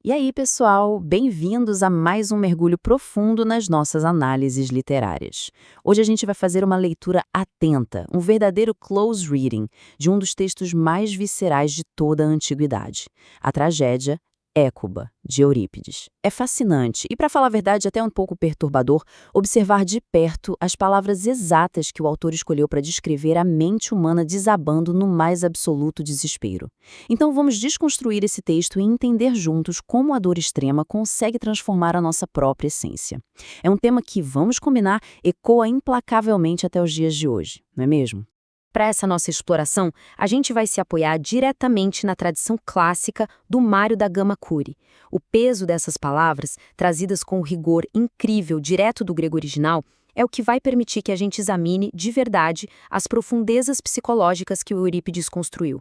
E aí, pessoal, bem-vindos a mais um mergulho profundo nas nossas análises literárias. Hoje a gente vai fazer uma leitura atenta, um verdadeiro close reading, de um dos textos mais viscerais de toda a antiguidade, a tragédia Hécuba, de Eurípides. É fascinante e, para falar a verdade, até um pouco perturbador observar de perto as palavras exatas que o autor escolheu para descrever a mente humana desabando no mais absoluto desespero. Então vamos desconstruir esse texto e entender juntos como a dor extrema consegue transformar a nossa própria essência. É um tema que, vamos combinar, ecoa implacavelmente até os dias de hoje, não é mesmo? Para essa nossa exploração, a gente vai se apoiar diretamente na tradição clássica do Mário da Gama Curi. O peso dessas palavras, trazidas com o rigor incrível direto do grego original, é o que vai permitir que a gente examine, de verdade, as profundezas psicológicas que o Eurípides construiu.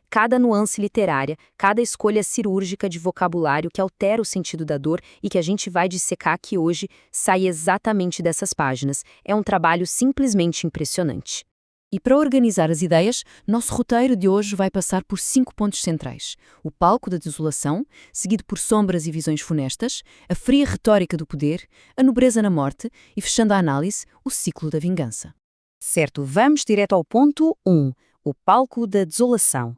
Cada nuance literária, cada escolha cirúrgica de vocabulário que altera o sentido da dor e que a gente vai dissecar aqui hoje sai exatamente dessas páginas. É um trabalho simplesmente impressionante. E para organizar as ideias, nosso roteiro de hoje vai passar por 5 pontos centrais. O palco da desolação, seguido por sombras e visões funestas, a fria retórica do poder, a nobreza na morte e, fechando a análise, o ciclo da vingança. Certo, vamos direto ao ponto 1, o palco da desolação.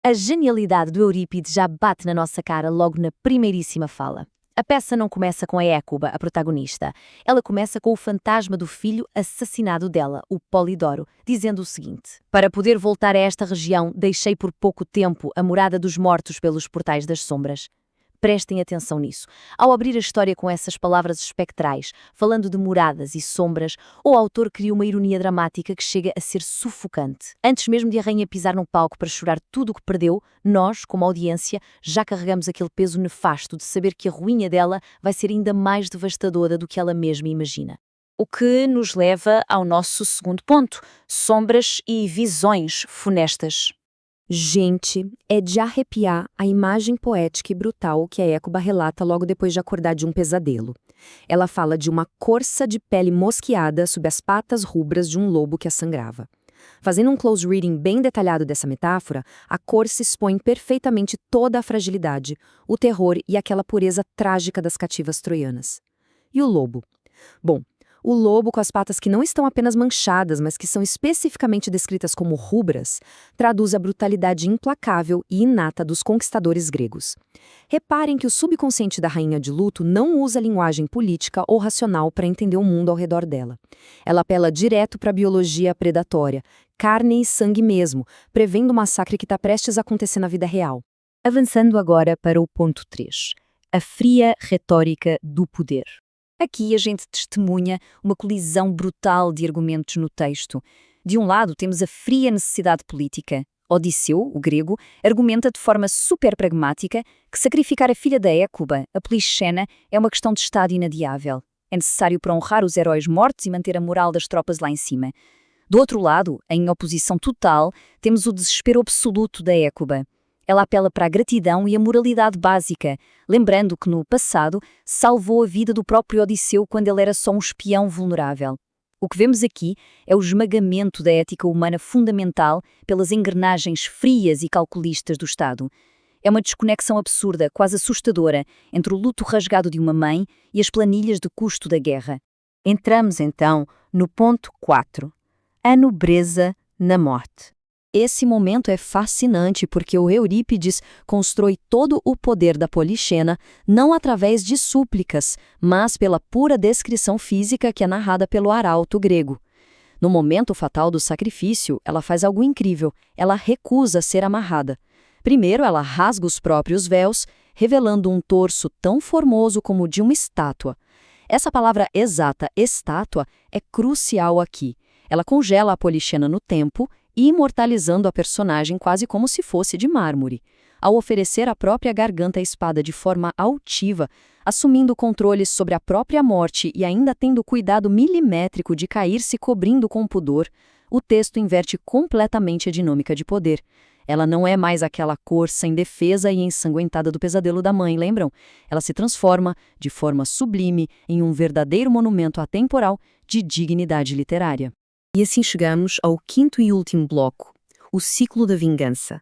A genialidade do Eurípides já bate na nossa cara logo na primeiríssima fala. A peça não começa com a Hécuba, a protagonista. Ela começa com o fantasma do filho assassinado dela, o Polidoro, dizendo o seguinte: "Para poder voltar a esta região, deixei por pouco tempo a morada dos mortos pelos portais das sombras." Prestem atenção nisso. Ao abrir a história com essas palavras espectrais, falando de moradas e sombras, o autor cria uma ironia dramática que chega a ser sufocante. Antes mesmo de a rainha pisar no palco para chorar tudo o que perdeu, nós, como audiência, já carregamos aquele peso nefasto de saber que a ruína dela vai ser ainda mais devastadora do que ela mesma imagina. O que nos leva ao nosso segundo ponto: sombras e visões funestas. Gente, é de arrepiar a imagem poética e brutal que a Hécuba relata logo depois de acordar de um pesadelo. Ela fala de uma corça de pele mosqueada sob as patas rubras de um lobo que a sangrava. Fazendo um close reading bem detalhado dessa metáfora, a corça expõe perfeitamente toda a fragilidade, o terror e aquela pureza trágica das cativas troianas. E o lobo? Bom, o lobo, com as patas que não estão apenas manchadas, mas que são especificamente descritas como rubras, traduz a brutalidade implacável e inata dos conquistadores gregos. Reparem que o subconsciente da rainha de luto não usa linguagem política ou racional para entender o mundo ao redor dela. Ela apela direto para a biologia predatória, carne e sangue mesmo, prevendo o massacre que está prestes a acontecer na vida real. Avançando agora para o ponto 3, a fria retórica do poder. Aqui a gente testemunha uma colisão brutal de argumentos no texto. De um lado, temos a fria necessidade política. Odisseu, o grego, argumenta de forma super pragmática que sacrificar a filha da Hécuba, a Policena, é uma questão de Estado inadiável. É necessário para honrar os heróis mortos e manter a moral das tropas lá em cima. Do outro lado, em oposição total, temos o desespero absoluto da Hécuba. Ela apela para a gratidão e a moralidade básica, lembrando que no passado salvou a vida do próprio Odisseu quando ele era só um espião vulnerável. O que vemos aqui é o esmagamento da ética humana fundamental pelas engrenagens frias e calculistas do Estado. É uma desconexão absurda, quase assustadora, entre o luto rasgado de uma mãe e as planilhas de custo da guerra. Entramos então no ponto 4, a nobreza na morte. Esse momento é fascinante porque o Eurípides constrói todo o poder da Policena não através de súplicas, mas pela pura descrição física que é narrada pelo arauto grego. No momento fatal do sacrifício, ela faz algo incrível. Ela recusa ser amarrada. Primeiro, ela rasga os próprios véus, revelando um torso tão formoso como o de uma estátua. Essa palavra exata, estátua, é crucial aqui. Ela congela a Policena no tempo, imortalizando a personagem quase como se fosse de mármore, ao oferecer a própria garganta à espada de forma altiva, assumindo o controle sobre a própria morte e ainda tendo cuidado milimétrico de cair se cobrindo com pudor, o texto inverte completamente a dinâmica de poder. Ela não é mais aquela corça indefesa e ensanguentada do pesadelo da mãe, lembram? Ela se transforma, de forma sublime, em um verdadeiro monumento atemporal de dignidade literária. E assim chegamos ao quinto e último bloco, o ciclo da vingança.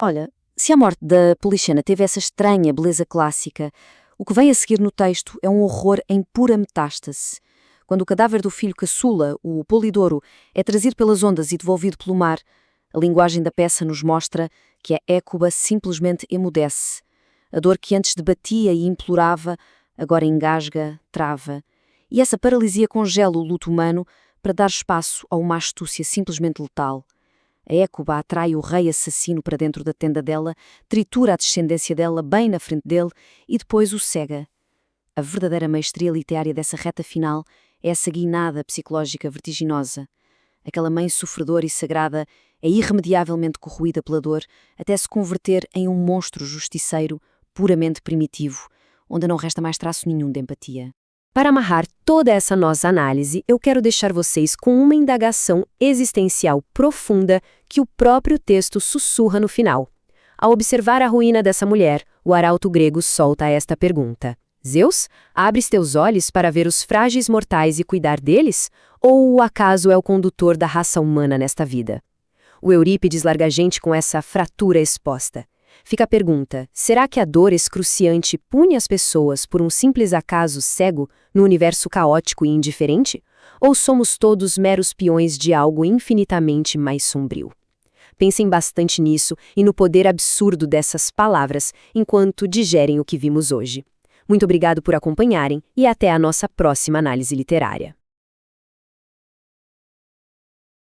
Olha, Se a morte da Polixena teve essa estranha beleza clássica, o que vem a seguir no texto é um horror em pura metástase. Quando o cadáver do filho caçula, o Polidoro, é trazido pelas ondas e devolvido pelo mar, a linguagem da peça nos mostra que a Hécuba simplesmente emudece. A dor que antes debatia e implorava, agora engasga, trava. E essa paralisia congela o luto humano para dar espaço a uma astúcia simplesmente letal. A Hécuba atrai o rei assassino para dentro da tenda dela, tritura a descendência dela bem na frente dele e depois o cega. A verdadeira maestria literária dessa reta final é essa guinada psicológica vertiginosa. Aquela mãe sofredora e sagrada é irremediavelmente corroída pela dor até se converter em um monstro justiceiro puramente primitivo, onde não resta mais traço nenhum de empatia. Para amarrar toda essa nossa análise, eu quero deixar vocês com uma indagação existencial profunda que o próprio texto sussurra no final. Ao observar a ruína dessa mulher, o arauto grego solta esta pergunta: Zeus, abres teus olhos para ver os frágeis mortais e cuidar deles? Ou o acaso é o condutor da raça humana nesta vida? O Eurípides larga a gente com essa fratura exposta. Fica a pergunta: será que a dor excruciante pune as pessoas por um simples acaso cego no universo caótico e indiferente? Ou somos todos meros peões de algo infinitamente mais sombrio? Pensem bastante nisso e no poder absurdo dessas palavras enquanto digerem o que vimos hoje. Muito obrigado por acompanharem e até a nossa próxima análise literária.